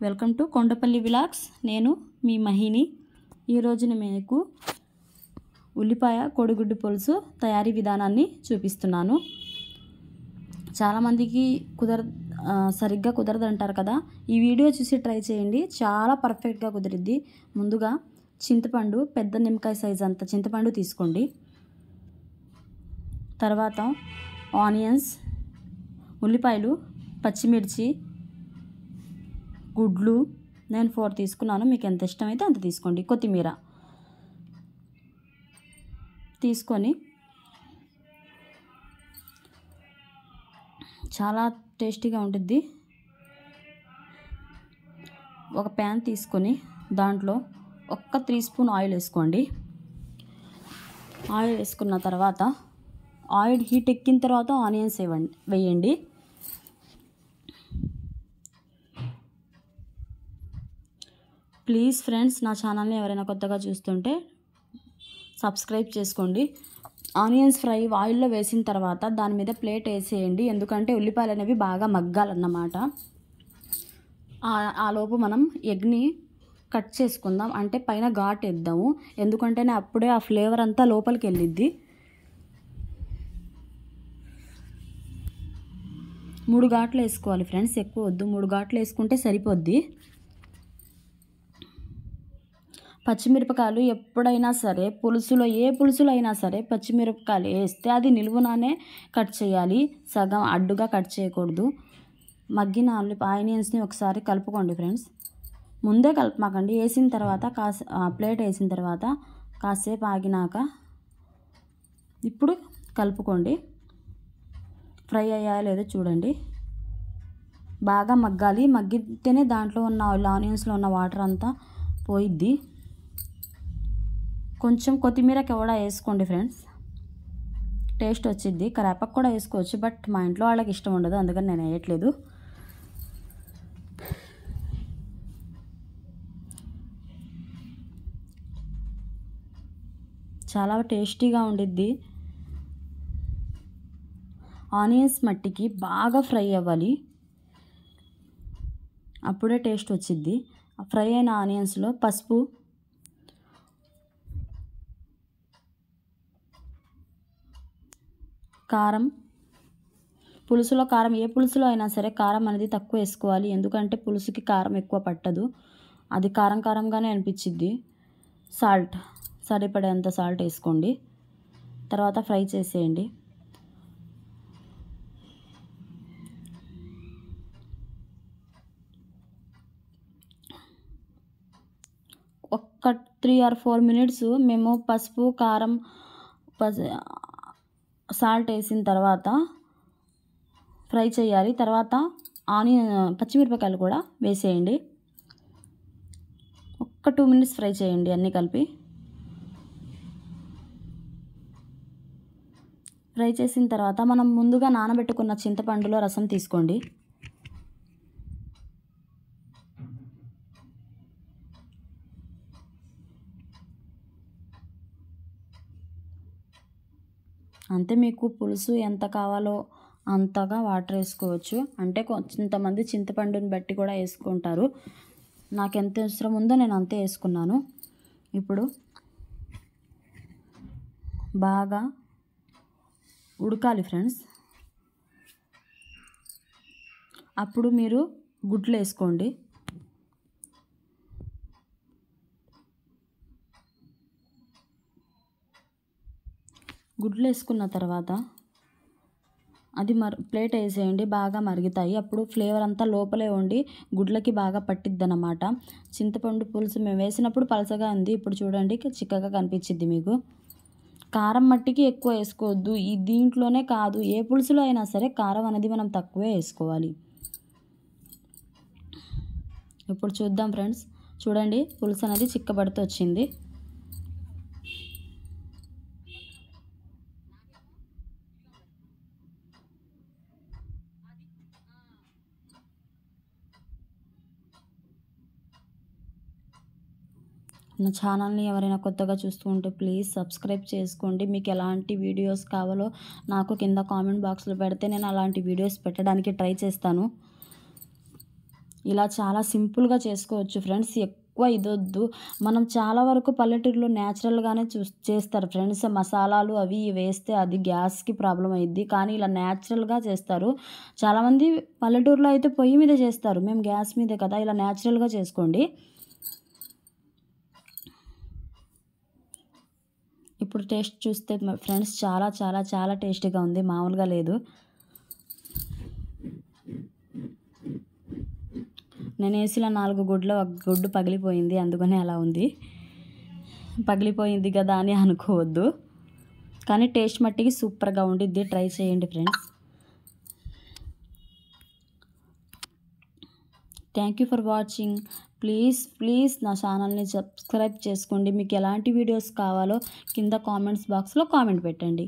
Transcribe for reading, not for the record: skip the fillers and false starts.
Welcome to Kondapalli vlogs. నేను మీ మహిని. ఈరోజు మీకు ఉల్లిపాయ కోడిగుడ్డు పులుసు తయారీ విధానాన్ని చూపిస్తున్నాను. చాలామందికి సరిగ్గా కుదరదు అంటారు కదా. ఈ వీడియో చూసి ట్రై చేయండి, చాలా పర్ఫెక్ట్గా కుదిరిద్ది. ముందుగా చింతపండు, పెద్ద నిమ్మకాయ సైజ్ అంత చింతపండు తీసుకోండి. తర్వాత ఆనియన్స్, ఉల్లిపాయలు, పచ్చిమిర్చి, గుడ్లు నేను 4 తీసుకున్నాను. మీకు ఎంత ఇష్టమైతే అంత తీసుకోండి. కొత్తిమీర తీసుకొని చాలా టేస్టీగా ఉంటుంది. ఒక ప్యాన్ తీసుకొని దాంట్లో 3 స్పూన్ ఆయిల్ వేసుకోండి. ఆయిల్ వేసుకున్న తర్వాత ఆయిల్ హీట్ ఎక్కిన తర్వాత ఆనియన్స్ వేయండి. ప్లీజ్ ఫ్రెండ్స్, నా ఛానల్ని ఎవరైనా కొత్తగా చూస్తుంటే సబ్స్క్రైబ్ చేసుకోండి. ఆనియన్స్ ఫ్రై ఆయిల్లో వేసిన తర్వాత దాని మీద ప్లేట్ వేసేయండి, ఎందుకంటే ఉల్లిపాయలు అనేవి బాగా మగ్గాలన్నమాట. ఆ లోపు మనం ఎగ్ని కట్ చేసుకుందాం, అంటే పైన ఘాట్ వేద్దాము, ఎందుకంటే అప్పుడే ఆ ఫ్లేవర్ అంతా లోపలికి వెళ్ళిద్ది. 3 ఘాట్లు వేసుకోవాలి ఫ్రెండ్స్, ఎక్కువ వద్దు. 3 ఘాట్లు వేసుకుంటే సరిపోద్ది. పచ్చిమిరపకాయలు ఎప్పుడైనా సరే పులుసులో, ఏ పులుసులో అయినా సరే పచ్చిమిరపకాయలు వేస్తే అది నిలువునానే కట్ చేయాలి, సగం అడ్డుగా కట్ చేయకూడదు. మగ్గిన ఆనియన్స్ని ఒకసారి కలుపుకోండి ఫ్రెండ్స్. ముందే కలపమాకండి, వేసిన తర్వాత ప్లేట్ వేసిన తర్వాత కాసేపు ఆగినాక ఇప్పుడు కలుపుకోండి. ఫ్రై అయ్యాయో లేదో చూడండి. బాగా మగ్గాలి, మగ్గితేనే దాంట్లో ఉన్న ఆనియన్స్లో ఉన్న వాటర్ అంతా పోయిద్ది. కొంచెం కొత్తిమీర కూడా వేసుకోండి ఫ్రెండ్స్, టేస్ట్ వచ్చిద్ది. కరేపాకు కూడా వేసుకోవచ్చు, బట్ మా ఇంట్లో వాళ్ళకి ఇష్టం ఉండదు, అందుకని నేను వేయట్లేదు. చాలా టేస్టీగా ఉండిద్ది. ఆనియన్స్ మట్టికి బాగా ఫ్రై అవ్వాలి, అప్పుడే టేస్ట్ వచ్చిద్ది. ఫ్రై అయిన ఆనియన్స్లో పసుపు, కారం, పులుసులో కారం, ఏ పులుసులో అయినా సరే కారం అనేది తక్కువ వేసుకోవాలి, ఎందుకంటే పులుసుకి కారం ఎక్కువ పట్టదు, అది కారం కారంగానే అనిపించిద్ది. సాల్ట్, సరిపడేంత సాల్ట్ వేసుకోండి. తర్వాత ఫ్రై చేసేయండి. ఒక్క 3 or 4 మినిట్స్ మేము పసుపు, కారం, సాల్ట్ వేసిన తర్వాత ఫ్రై చేయాలి. తర్వాత పచ్చిమిరపకాయలు కూడా వేసేయండి. ఒక్క 2 మినిట్స్ ఫ్రై చేయండి అన్నీ కలిపి. ఫ్రై చేసిన తర్వాత మనం ముందుగా నానబెట్టుకున్న చింతపండులో రసం తీసుకోండి. అంతే, మీకు పులుసు ఎంత కావాలో అంతగా వాటర్ వేసుకోవచ్చు, అంటే కొంతమంది చింతపండుని బట్టి కూడా వేసుకుంటారు. నాకు ఎంత అవసరం ఉందో నేను అంతే వేసుకున్నాను. ఇప్పుడు బాగా ఉడకాలి ఫ్రెండ్స్. అప్పుడు మీరు గుడ్లు వేసుకోండి. గుడ్లు వేసుకున్న తర్వాత అది ప్లేట్ వేసేయండి, బాగా మరుగుతాయి. అప్పుడు ఫ్లేవర్ అంతా లోపలే ఉండి గుడ్లకి బాగా పట్టిద్దనమాట. చింతపండు పులుసు మేము వేసినప్పుడు పలసగా ఉంది, ఇప్పుడు చూడండి చిక్కగా కనిపించిద్ది మీకు. కారం మట్టికి ఎక్కువ వేసుకోవద్దు, దీంట్లోనే కాదు ఏ పులుసులో అయినా సరే కారం అనేది మనం తక్కువే వేసుకోవాలి. ఇప్పుడు చూద్దాం ఫ్రెండ్స్, చూడండి పులుసు అనేది చిక్కబడుతూ వచ్చింది. నా ఛానల్ని ఎవరైనా కొత్తగా చూస్తూ ఉంటే ప్లీజ్ సబ్స్క్రైబ్ చేసుకోండి. మీకు ఎలాంటి వీడియోస్ కావాలో నాకు కింద కామెంట్ బాక్స్లో పెడితే నేను అలాంటి వీడియోస్ పెట్టడానికి ట్రై చేస్తాను. ఇలా చాలా సింపుల్గా చేసుకోవచ్చు ఫ్రెండ్స్. ఎక్కువ ఇదొద్దు. మనం చాలా వరకు పల్లెటూరులో న్యాచురల్గానే చేస్తారు ఫ్రెండ్స్. మసాలాలు అవి వేస్తే అది గ్యాస్కి ప్రాబ్లం అయ్యిద్ది. కానీ ఇలా న్యాచురల్గా చేస్తారు. చాలామంది పల్లెటూరులో అయితే పొయ్యి మీద చేస్తారు, మేము గ్యాస్ మీదే కదా. ఇలా న్యాచురల్గా చేసుకోండి. ఇప్పుడు టేస్ట్ చూస్తే ఫ్రెండ్స్ చాలా చాలా చాలా టేస్టీగా ఉంది, మామూలుగా లేదు. నేను వేసిన 4 గుడ్లో ఒక గుడ్డు పగిలిపోయింది, అందుకని అలా ఉంది. పగిలిపోయింది కదా అని అనుకోవద్దు, కానీ టేస్ట్ మట్టికి సూపర్గా ఉండిద్ది. ట్రై చేయండి friends. Thank you for watching. Please నా ఛానల్ని సబ్స్క్రైబ్ చేసుకోండి. మీకు ఎలాంటి వీడియోస్ కావాలో కింద కామెంట్స్ బాక్స్లో కామెంట్ పెట్టండి.